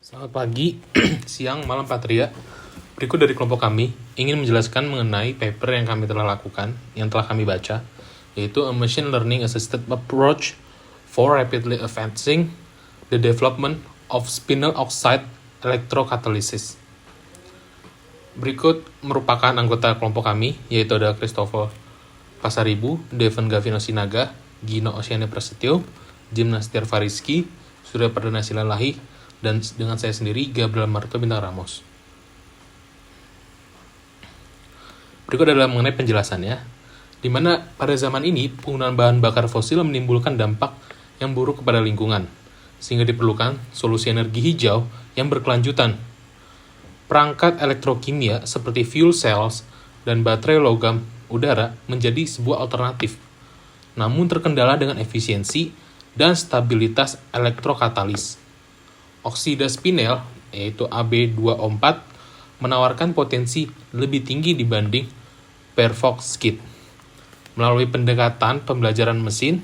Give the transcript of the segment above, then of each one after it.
Selamat pagi, siang, malam Patria. Berikut dari kelompok kami ingin menjelaskan mengenai paper yang kami telah lakukan, yang telah kami baca, yaitu A Machine Learning Assisted Approach for Rapidly Advancing the Development of Spinel Oxide Electrocatalysis. Berikut merupakan anggota kelompok kami, yaitu ada Christopher Pasaribu, Devon Gavino Sinaga, Gino Osyane Prasetyo, Jimnastiar Fariski, Surya Perdana Silalahi, dan dengan saya sendiri, Gabriel Marto Bintang Ramos. Berikut adalah mengenai penjelasannya, di mana pada zaman ini penggunaan bahan bakar fosil menimbulkan dampak yang buruk kepada lingkungan, sehingga diperlukan solusi energi hijau yang berkelanjutan. Perangkat elektrokimia seperti fuel cells dan baterai logam udara menjadi sebuah alternatif, namun terkendala dengan efisiensi dan stabilitas elektrokatalis. Oksida spinel, yaitu Ab2O4, menawarkan potensi lebih tinggi dibanding perovskit. Melalui pendekatan pembelajaran mesin,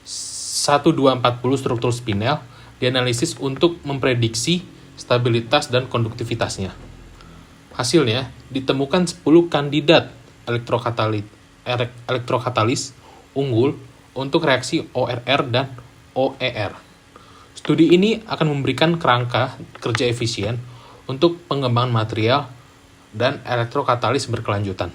1240 struktur spinel dianalisis untuk memprediksi stabilitas dan konduktivitasnya. Hasilnya, ditemukan 10 kandidat elektrokatalis unggul untuk reaksi ORR dan OER. Studi ini akan memberikan kerangka kerja efisien untuk pengembangan material dan elektrokatalis berkelanjutan.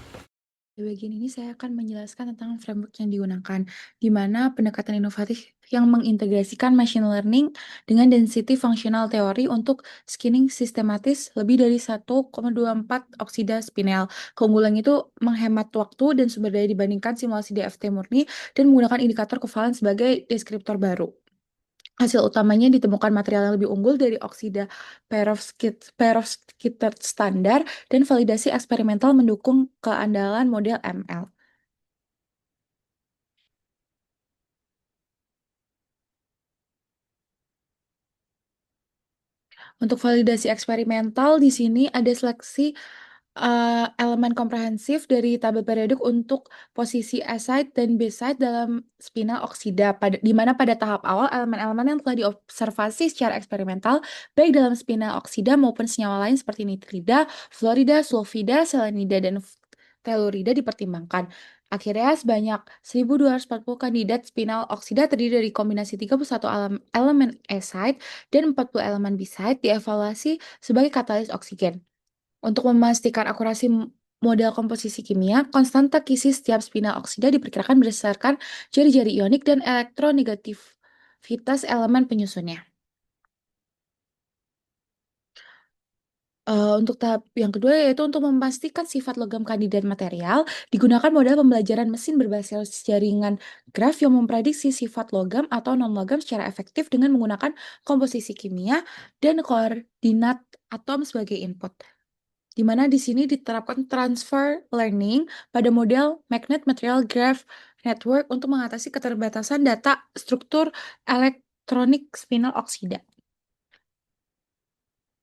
Di bagian ini saya akan menjelaskan tentang framework yang digunakan, di mana pendekatan inovatif yang mengintegrasikan machine learning dengan density functional theory untuk skinning sistematis lebih dari 1,24 oksida spinel. Keunggulan itu menghemat waktu dan sumber daya dibandingkan simulasi DFT murni dan menggunakan indikator kevalen sebagai deskriptor baru. Hasil utamanya ditemukan material yang lebih unggul dari oksida perovskit standar dan validasi eksperimental mendukung keandalan model ML. Untuk validasi eksperimental di sini ada seleksi elemen komprehensif dari tabel periodik untuk posisi S-site dan B-site dalam spinal oksida, di mana pada tahap awal elemen-elemen yang telah diobservasi secara eksperimental, baik dalam spinal oksida maupun senyawa lain seperti nitrida, fluorida, sulfida, selenida, dan tellurida dipertimbangkan. Akhirnya sebanyak 1.240 kandidat spinal oksida terdiri dari kombinasi 31 elemen S-site dan 40 elemen B-site dievaluasi sebagai katalis oksigen. Untuk memastikan akurasi model komposisi kimia, konstanta kisi setiap spinal oksida diperkirakan berdasarkan jari-jari ionik dan elektronegativitas elemen penyusunnya. Untuk tahap yang kedua yaitu untuk memastikan sifat logam kandidat material, digunakan model pembelajaran mesin berbasis jaringan graf yang memprediksi sifat logam atau non-logam secara efektif dengan menggunakan komposisi kimia dan koordinat atom sebagai input. Di mana di sini diterapkan transfer learning pada model Magnet Material Graph Network untuk mengatasi keterbatasan data struktur elektronik spinal oksida.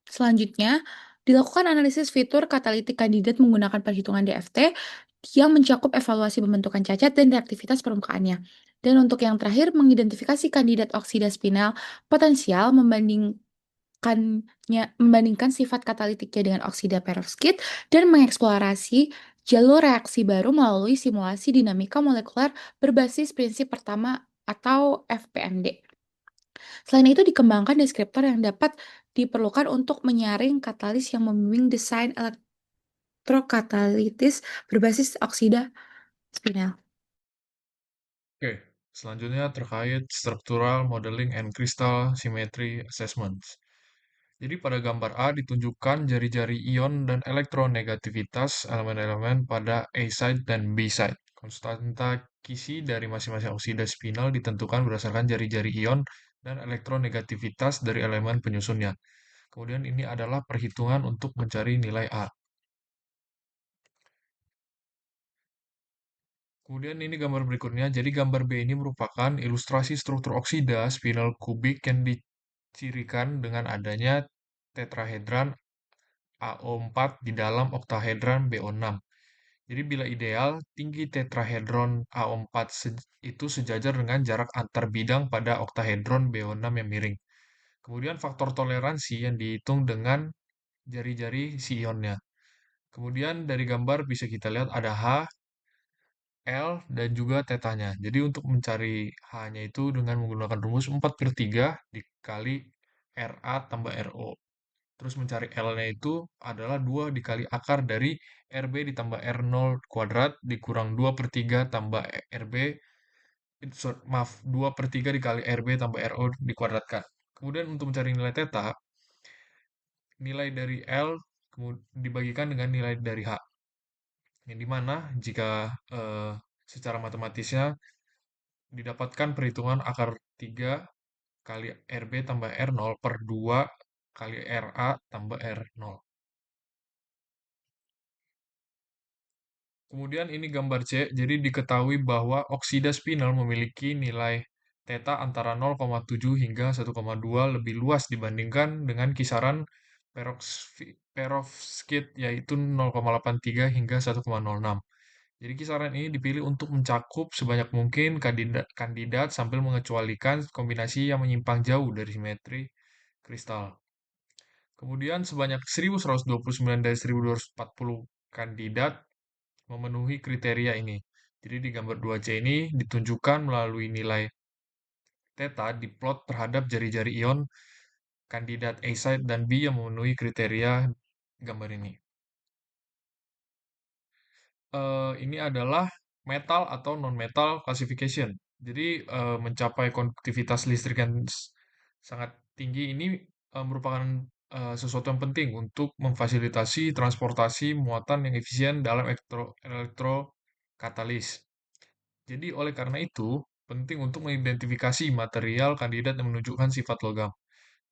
Selanjutnya, dilakukan analisis fitur katalitik kandidat menggunakan perhitungan DFT yang mencakup evaluasi pembentukan cacat dan reaktivitas permukaannya. Dan untuk yang terakhir, mengidentifikasi kandidat oksida spinal potensial membandingkan sifat katalitiknya dengan oksida perovskit dan mengeksplorasi jalur reaksi baru melalui simulasi dinamika molekuler berbasis prinsip pertama atau FPMD. Selain itu dikembangkan deskriptor yang dapat diperlukan untuk menyaring katalis yang membimbing desain elektrokatalitis berbasis oksida spinel. Oke, selanjutnya terkait structural modeling and crystal symmetry assessments. Jadi pada gambar A ditunjukkan jari-jari ion dan elektronegativitas elemen-elemen pada A-side dan B-side. Konstanta kisi dari masing-masing oksida spinal ditentukan berdasarkan jari-jari ion dan elektronegativitas dari elemen penyusunnya. Kemudian ini adalah perhitungan untuk mencari nilai A. Kemudian ini gambar berikutnya. Jadi gambar B ini merupakan ilustrasi struktur oksida spinal kubik yang dicirikan dengan adanya tetrahedran AO4 di dalam oktahedron BO6. Jadi bila ideal, tinggi tetrahedron AO4 itu sejajar dengan jarak antar bidang pada oktahedron BO6 yang miring. Kemudian faktor toleransi yang dihitung dengan jari-jari si ionnya. Kemudian dari gambar bisa kita lihat ada H, L, dan juga tetanya. Jadi untuk mencari H-nya itu dengan menggunakan rumus 4/3 dikali RA tambah RO. Terus mencari L-nya itu adalah 2 dikali akar dari RB ditambah R0 kuadrat dikurang 2/3 tambah RB, maaf, 2/3 dikali RB tambah RO dikuadratkan. Kemudian untuk mencari nilai theta, nilai dari L dibagikan dengan nilai dari H. Yang dimana jika secara matematisnya didapatkan perhitungan akar 3 kali RB tambah R0 per 2 kali RA tambah R0. Kemudian ini gambar C, jadi diketahui bahwa oksida spinel memiliki nilai theta antara 0,7 hingga 1,2 lebih luas dibandingkan dengan kisaran perovskit yaitu 0,83 hingga 1,06. Jadi kisaran ini dipilih untuk mencakup sebanyak mungkin kandidat sambil mengecualikan kombinasi yang menyimpang jauh dari simetri kristal. Kemudian sebanyak 1129 dari 1240 kandidat memenuhi kriteria ini. Jadi di gambar 2C ini ditunjukkan melalui nilai theta diplot terhadap jari-jari ion kandidat A site dan B yang memenuhi kriteria gambar ini. Ini adalah metal atau non-metal classification. Jadi mencapai konduktivitas listrik yang sangat tinggi ini merupakan sesuatu yang penting untuk memfasilitasi transportasi muatan yang efisien dalam elektrokatalis. Jadi oleh karena itu, penting untuk mengidentifikasi material kandidat yang menunjukkan sifat logam.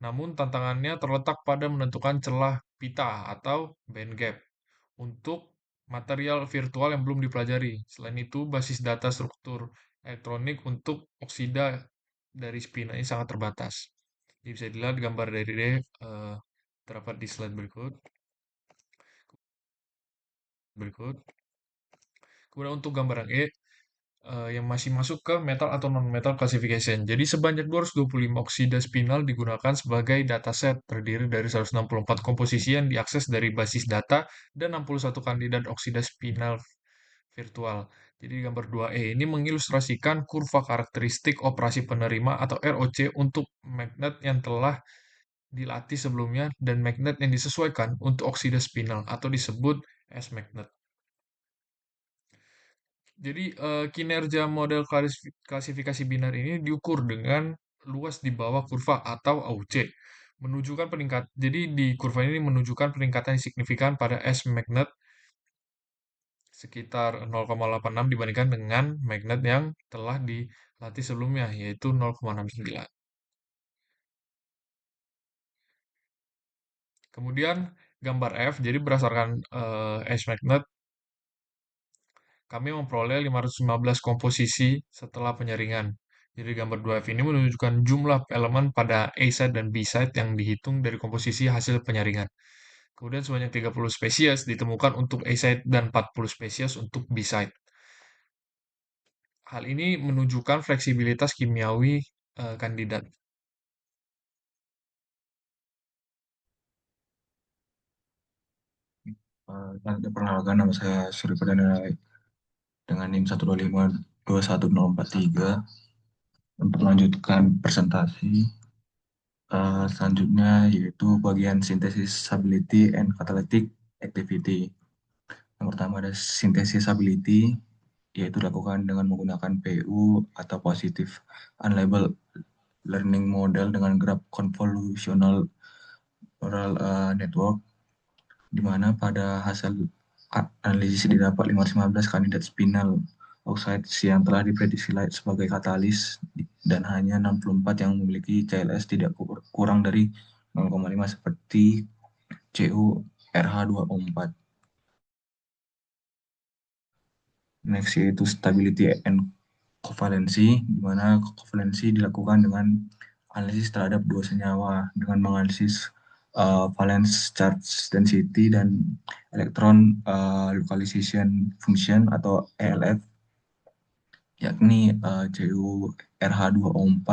Namun tantangannya terletak pada menentukan celah pita atau band gap untuk material virtual yang belum dipelajari. Selain itu, basis data struktur elektronik untuk oksida dari spin ini sangat terbatas. Jadi bisa dilihat gambar dari D terdapat di slide berikut. Berikut. Kemudian untuk gambar yang E, yang masih masuk ke metal atau non-metal classification. Jadi sebanyak 225 oksida spinal digunakan sebagai dataset terdiri dari 164 komposisi yang diakses dari basis data dan 61 kandidat oksida spinal virtual. Jadi gambar 2E ini mengilustrasikan kurva karakteristik operasi penerima atau ROC untuk magnet yang telah dilatih sebelumnya dan magnet yang disesuaikan untuk oksida spinal atau disebut S-magnet. Jadi kinerja model klasifikasi binar ini diukur dengan luas di bawah kurva atau AUC. Menunjukkan peningkat. Jadi di kurva ini menunjukkan peningkatan yang signifikan pada S magnet sekitar 0,86 dibandingkan dengan magnet yang telah dilatih sebelumnya yaitu 0,69. Kemudian gambar F, jadi berdasarkan S magnet kami memperoleh 515 komposisi setelah penyaringan. Jadi gambar 2F ini menunjukkan jumlah elemen pada A site dan B site yang dihitung dari komposisi hasil penyaringan. Kemudian sebanyak 30 spesies ditemukan untuk A site dan 40 spesies untuk B site. Hal ini menunjukkan fleksibilitas kimiawi kandidat. Perkenalkan, nama saya Suri Perdana dengan NIM 125 21043 untuk melanjutkan presentasi selanjutnya yaitu bagian sintesis stability and catalytic activity. Yang pertama ada sintesis stability, yaitu dilakukan dengan menggunakan PU atau positive unlabeled learning model dengan graph convolutional neural network, di mana pada hasil analisis didapat 515 kandidat spinal oxides yang telah diprediksi sebagai katalis dan hanya 64 yang memiliki CLS tidak kurang dari 0,5 seperti CuRH2O4. Next yaitu stability and covalency, di mana covalency dilakukan dengan analisis terhadap dua senyawa dengan menganalisis valence charge density dan electron localization function atau ELF, yakni CuRH2O4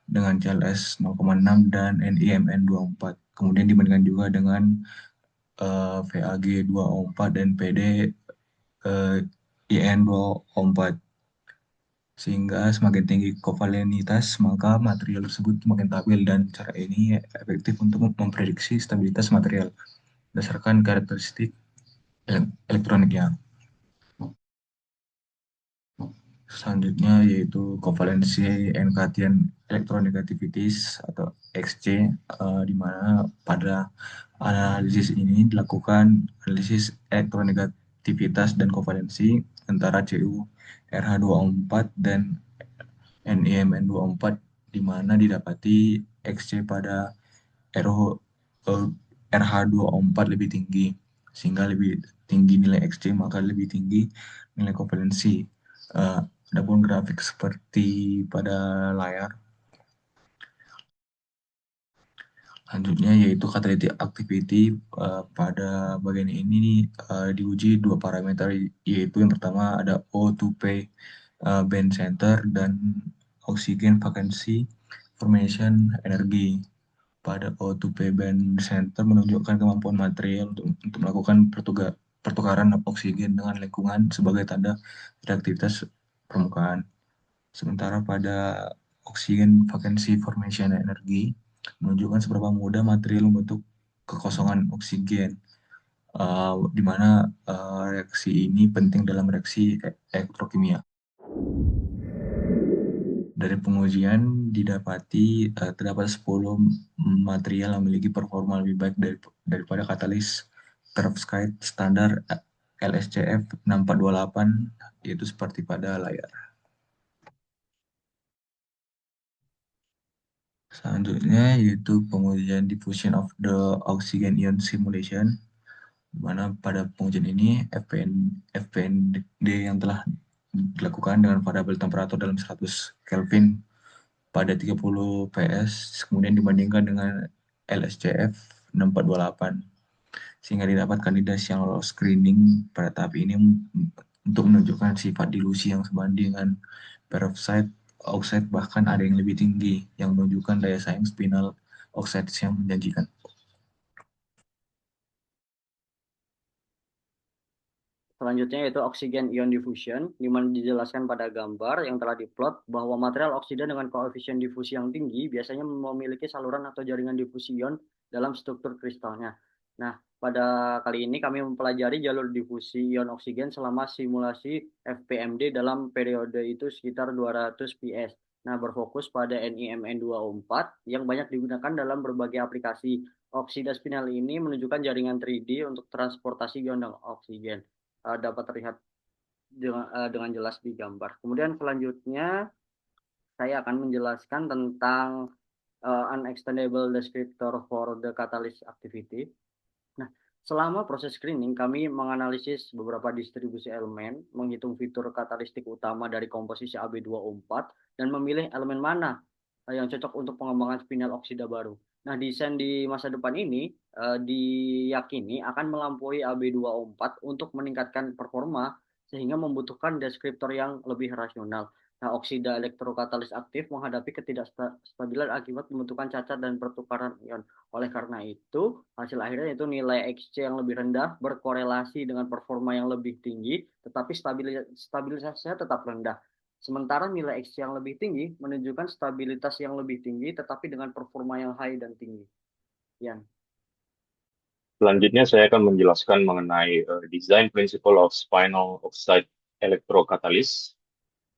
dengan CLS 0,6 dan NIMN 24. Kemudian dibandingkan juga dengan VAG 2O4 dan PD IN 2O4. Sehingga semakin tinggi kovalenitas, maka material tersebut semakin stabil dan cara ini efektif untuk memprediksi stabilitas material berdasarkan karakteristik elektroniknya. Selanjutnya yaitu kovalensi and Cation electronegativities atau XC, di mana pada analisis ini dilakukan analisis elektronegativitas dan kovalensi antara Cu RH24 dan NiMN24, di mana didapati XC pada RH24 lebih tinggi, sehingga lebih tinggi nilai XC maka lebih tinggi nilai kovalensi. Adapun grafik seperti pada layar. Selanjutnya yaitu catalytic activity. Pada bagian ini diuji dua parameter, yaitu yang pertama ada O2P band center dan oxygen vacancy formation energy. Pada O2P band center menunjukkan kemampuan material untuk melakukan pertukaran oksigen dengan lingkungan sebagai tanda reaktivitas permukaan. Sementara pada oxygen vacancy formation energy menunjukkan seberapa mudah material membentuk kekosongan oksigen, di mana reaksi ini penting dalam reaksi elektrokimia. Dari pengujian didapati terdapat 10 material yang memiliki performa lebih baik daripada katalis perovskite standar LSCF 6428, yaitu seperti pada layar. Selanjutnya yaitu pengujian diffusion of the oxygen ion simulation, di mana pada pengujian ini FPND yang telah dilakukan dengan variabel temperatur dalam 100 Kelvin pada 30 PS, kemudian dibandingkan dengan LSCF 6428, sehingga didapat kandidat yang lolos screening pada tahap ini untuk menunjukkan sifat dilusi yang sebanding dengan perovskite oxide, bahkan ada yang lebih tinggi yang menunjukkan daya saing spinel oxide yang menjanjikan. Selanjutnya yaitu oksigen ion diffusion, di mana dijelaskan pada gambar yang telah diplot bahwa material oksida dengan koefisien difusi yang tinggi biasanya memiliki saluran atau jaringan difusi ion dalam struktur kristalnya. Nah, pada kali ini kami mempelajari jalur difusi ion oksigen selama simulasi FPMD dalam periode itu sekitar 200 PS. Nah, berfokus pada NiMN2O4 yang banyak digunakan dalam berbagai aplikasi. Oksida spinel ini menunjukkan jaringan 3D untuk transportasi ion dan oksigen. Dapat terlihat dengan jelas di gambar. Kemudian selanjutnya saya akan menjelaskan tentang unextendable descriptor for the catalyst activity. Nah, selama proses screening kami menganalisis beberapa distribusi elemen, menghitung fitur katalistik utama dari komposisi AB2O4 dan memilih elemen mana yang cocok untuk pengembangan spinel oksida baru. Nah, desain di masa depan ini diyakini akan melampaui AB2O4 untuk meningkatkan performa sehingga membutuhkan deskriptor yang lebih rasional. Nah, oksida elektrokatalis aktif menghadapi ketidakstabilan akibat pembentukan cacar dan pertukaran ion. Oleh karena itu, hasil akhirnya itu nilai XC yang lebih rendah berkorelasi dengan performa yang lebih tinggi, tetapi stabilitasnya tetap rendah. Sementara nilai XC yang lebih tinggi menunjukkan stabilitas yang lebih tinggi, tetapi dengan performa yang high dan tinggi. Yan. Selanjutnya saya akan menjelaskan mengenai design principle of spinel oxide electrocatalysis,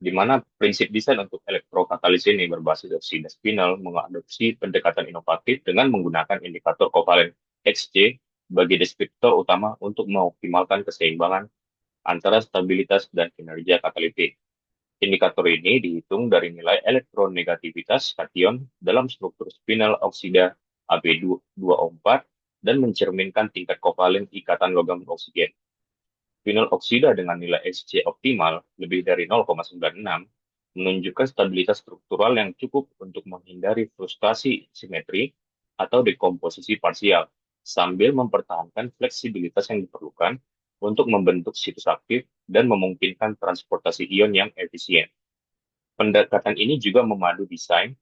di mana prinsip desain untuk electrocatalysis ini berbasis oksida spinel mengadopsi pendekatan inovatif dengan menggunakan indikator kovalen XC sebagai deskriptor utama untuk mengoptimalkan keseimbangan antara stabilitas dan kinerja katalitik. Indikator ini dihitung dari nilai elektronegativitas kation dalam struktur spinel oksida AB2O4 dan mencerminkan tingkat kovalen ikatan logam oksigen. Spinel oksida dengan nilai XC optimal lebih dari 0,96 menunjukkan stabilitas struktural yang cukup untuk menghindari frustasi simetri atau dekomposisi parsial, sambil mempertahankan fleksibilitas yang diperlukan untuk membentuk situs aktif dan memungkinkan transportasi ion yang efisien. Pendekatan ini juga memadu desain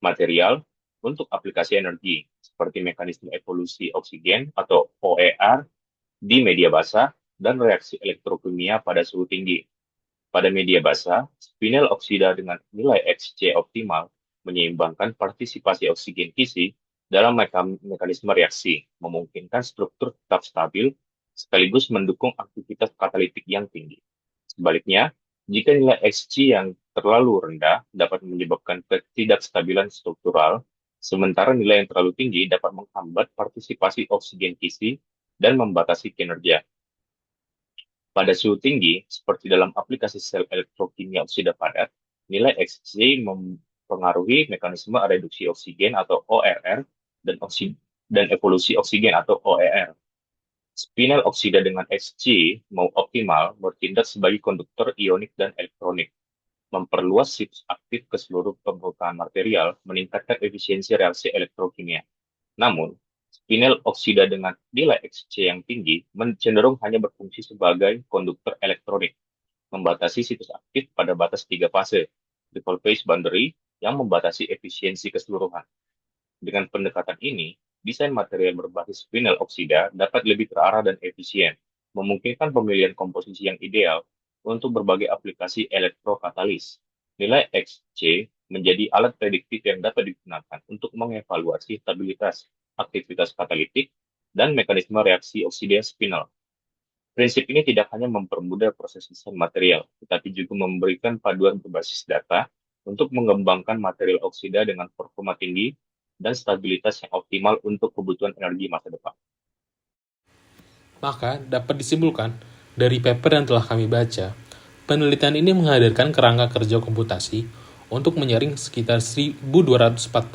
Material untuk aplikasi energi, seperti mekanisme evolusi oksigen atau OER di media basah dan reaksi elektrokimia pada suhu tinggi. Pada media basah, spinel oksida dengan nilai Xc optimal menyeimbangkan partisipasi oksigen kisi dalam mekanisme reaksi, memungkinkan struktur tetap stabil sekaligus mendukung aktivitas katalitik yang tinggi. Sebaliknya, jika nilai Xc yang terlalu rendah dapat menyebabkan ketidakstabilan struktural, sementara nilai yang terlalu tinggi dapat menghambat partisipasi oksigen kisi dan membatasi kinerja. Pada suhu tinggi, seperti dalam aplikasi sel elektrokimia oksida padat, nilai Xc mempengaruhi mekanisme reduksi oksigen atau ORR dan evolusi oksigen atau OER. Spinel oksida dengan Xc mau optimal bertindak sebagai konduktor ionik dan elektronik, memperluas situs aktif ke seluruh permukaan material, meningkatkan efisiensi reaksi elektrokimia. Namun, spinel oksida dengan nilai Xc yang tinggi cenderung hanya berfungsi sebagai konduktor elektronik, membatasi situs aktif pada batas 3 fase, triple phase boundary, yang membatasi efisiensi keseluruhan. Dengan pendekatan ini, desain material berbasis spinel oksida dapat lebih terarah dan efisien, memungkinkan pemilihan komposisi yang ideal untuk berbagai aplikasi elektrokatalis. Nilai Xc menjadi alat prediktif yang dapat digunakan untuk mengevaluasi stabilitas aktivitas katalitik dan mekanisme reaksi oksida spinel. Prinsip ini tidak hanya mempermudah proses desain material, tetapi juga memberikan paduan berbasis data untuk mengembangkan material oksida dengan performa tinggi dan stabilitas yang optimal untuk kebutuhan energi masa depan. Maka, dapat disimpulkan, dari paper yang telah kami baca, penelitian ini menghadirkan kerangka kerja komputasi untuk menyaring sekitar 1.240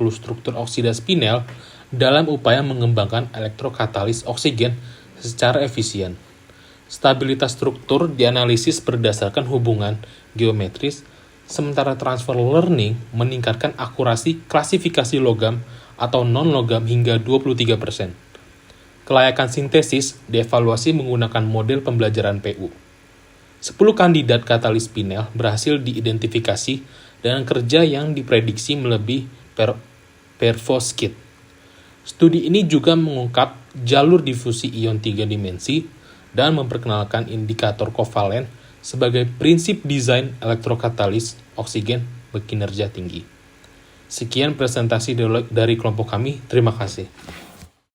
struktur oksida spinel dalam upaya mengembangkan elektrokatalis oksigen secara efisien. Stabilitas struktur dianalisis berdasarkan hubungan geometris, sementara transfer learning meningkatkan akurasi klasifikasi logam atau non-logam hingga 23%. Kelayakan sintesis dievaluasi menggunakan model pembelajaran PU. 10 kandidat katalis spinel berhasil diidentifikasi dengan kerja yang diprediksi melebihi perovskite. Studi ini juga mengungkap jalur difusi ion 3 dimensi dan memperkenalkan indikator kovalen sebagai prinsip desain elektrokatalis oksigen berkinerja tinggi. Sekian presentasi dari kelompok kami. Terima kasih.